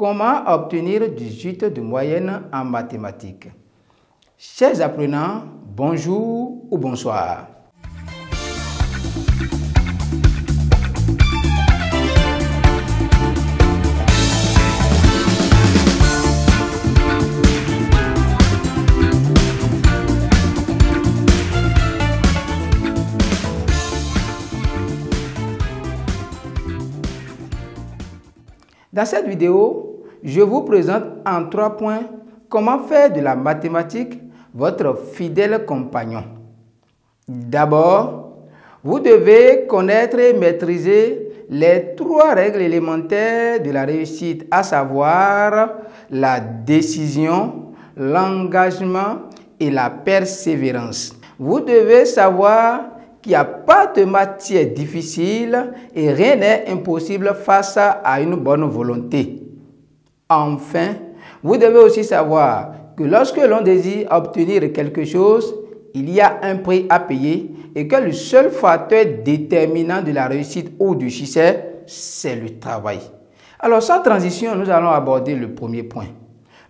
Comment obtenir 18 de moyenne en mathématiques? Chers apprenants, bonjour ou bonsoir. Dans cette vidéo, je vous présente en 3 points comment faire de la mathématique votre fidèle compagnon. D'abord, vous devez connaître et maîtriser les 3 règles élémentaires de la réussite, à savoir la décision, l'engagement et la persévérance. Vous devez savoir qu'il n'y a pas de matière difficile et rien n'est impossible face à une bonne volonté. Enfin, vous devez aussi savoir que lorsque l'on désire obtenir quelque chose, il y a un prix à payer et que le seul facteur déterminant de la réussite ou du succès, c'est le travail. Alors, sans transition, nous allons aborder le premier point.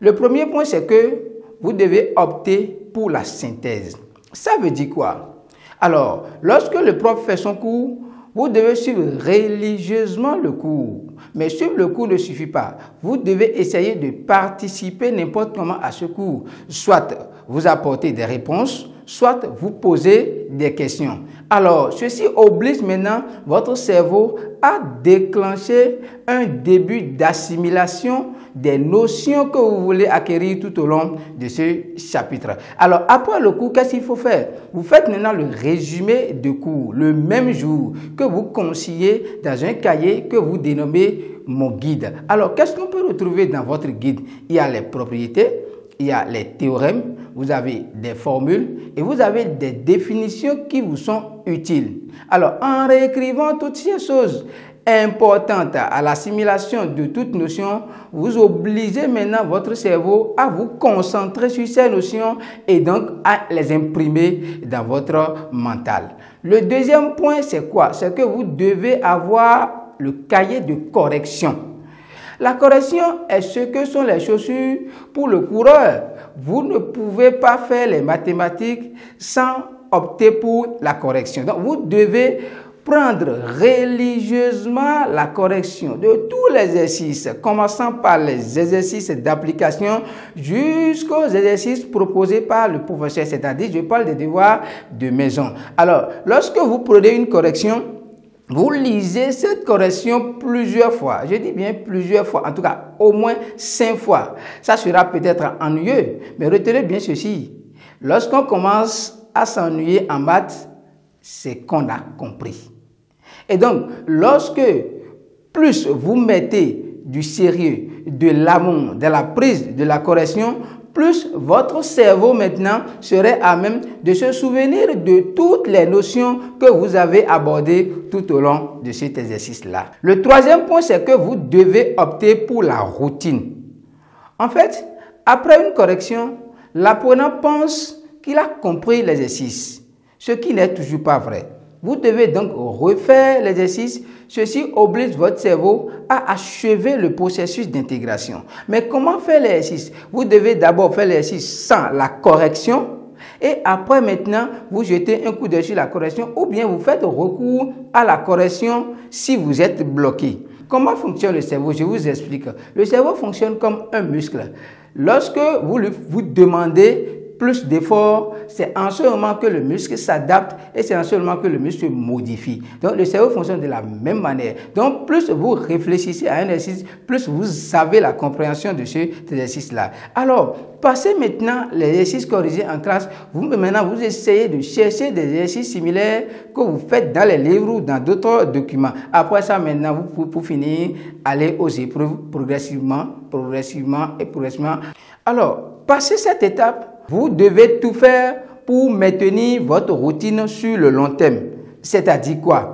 Le premier point, c'est que vous devez opter pour la synthèse. Ça veut dire quoi? Alors, lorsque le prof fait son cours, vous devez suivre religieusement le cours. Mais suivre le cours ne suffit pas. Vous devez essayer de participer n'importe comment à ce cours. Soit vous apporter des réponses, soit vous poser des questions. Alors, ceci oblige maintenant votre cerveau à déclencher un début d'assimilation des notions que vous voulez acquérir tout au long de ce chapitre. Alors, après le cours, qu'est-ce qu'il faut faire? Vous faites maintenant le résumé de cours, le même jour, que vous consignez dans un cahier que vous dénommez mon guide. Alors, qu'est-ce qu'on peut retrouver dans votre guide? Il y a les propriétés, il y a les théorèmes, vous avez des formules et vous avez des définitions qui vous sont utiles. Alors, en réécrivant toutes ces choses importantes à l'assimilation de toute notion, vous obligez maintenant votre cerveau à vous concentrer sur ces notions et donc à les imprimer dans votre mental. Le deuxième point, c'est quoi? C'est que vous devez avoir le cahier de correction. La correction est ce que sont les chaussures pour le coureur. Vous ne pouvez pas faire les mathématiques sans opter pour la correction. Donc, vous devez prendre religieusement la correction de tous les exercices, commençant par les exercices d'application jusqu'aux exercices proposés par le professeur, c'est-à-dire, je parle des devoirs de maison. Alors, lorsque vous prenez une correction, vous lisez cette correction plusieurs fois. Je dis bien plusieurs fois, en tout cas au moins 5 fois. Ça sera peut-être ennuyeux, mais retenez bien ceci. Lorsqu'on commence à s'ennuyer en maths, c'est qu'on a compris. Et donc, lorsque plus vous mettez du sérieux, de l'amour, de la prise de la correction, plus votre cerveau maintenant serait à même de se souvenir de toutes les notions que vous avez abordées tout au long de cet exercice-là. Le troisième point, c'est que vous devez opter pour la routine. En fait, après une correction, l'apprenant pense qu'il a compris l'exercice, ce qui n'est toujours pas vrai. Vous devez donc refaire l'exercice. Ceci oblige votre cerveau à achever le processus d'intégration. Mais comment faire l'exercice? Vous devez d'abord faire l'exercice sans la correction et après maintenant, vous jetez un coup d'œil sur la correction ou bien vous faites recours à la correction si vous êtes bloqué. Comment fonctionne le cerveau? Je vous explique. Le cerveau fonctionne comme un muscle. Lorsque vous demandez plus d'efforts, c'est en ce moment que le muscle s'adapte et c'est en ce moment que le muscle se modifie. Donc, le cerveau fonctionne de la même manière. Donc, plus vous réfléchissez à un exercice, plus vous avez la compréhension de cet exercice-là. Alors, passez maintenant l'exercice corrigé en classe. Maintenant, vous essayez de chercher des exercices similaires que vous faites dans les livres ou dans d'autres documents. Après ça, maintenant, vous pour finir, aller aux épreuves progressivement. Alors, passez cette étape, vous devez tout faire pour maintenir votre routine sur le long terme. C'est-à-dire quoi?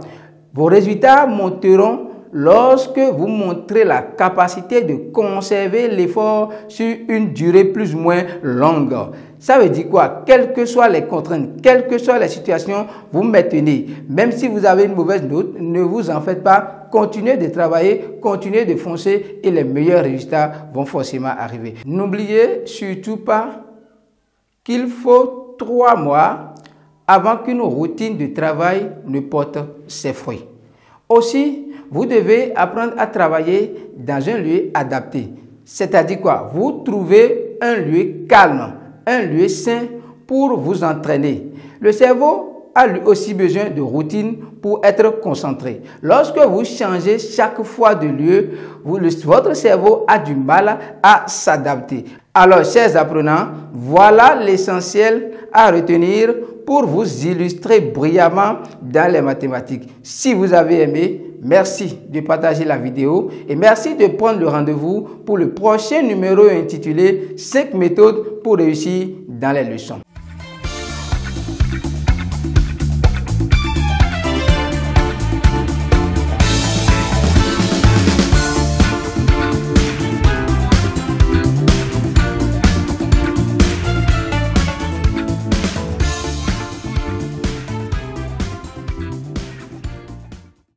Vos résultats monteront lorsque vous montrez la capacité de conserver l'effort sur une durée plus ou moins longue. Ça veut dire quoi? Quelles que soient les contraintes, quelles que soient les situations, vous maintenez. Même si vous avez une mauvaise note, ne vous en faites pas. Continuez de travailler, continuez de foncer et les meilleurs résultats vont forcément arriver. N'oubliez surtout pas qu'il faut 3 mois avant qu'une routine de travail ne porte ses fruits. Aussi, vous devez apprendre à travailler dans un lieu adapté. C'est-à-dire quoi? Vous trouvez un lieu calme, un lieu sain pour vous entraîner. Le cerveau a lui aussi besoin de routine pour être concentré. Lorsque vous changez chaque fois de lieu, votre cerveau a du mal à s'adapter. Alors, chers apprenants, voilà l'essentiel à retenir pour vous illustrer brillamment dans les mathématiques. Si vous avez aimé, merci de partager la vidéo et merci de prendre le rendez-vous pour le prochain numéro intitulé 5 méthodes pour réussir dans les leçons.